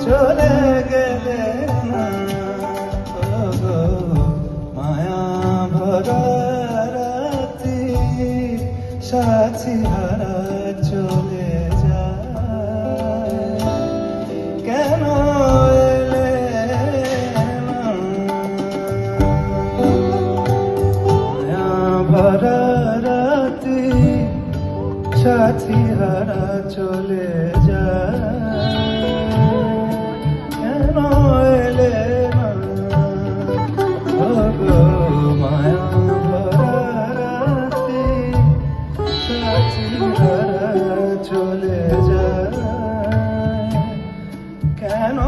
চলে গেলে না গো মায়া ভরা রাতি সাথী হারা চলে যায় কেন এলে না মায়া ভরা রাতি সাথী হারা চলে যায় কেন এলে না গো মায়া ভরা রাতি সাথী হারা চলে যায় কেন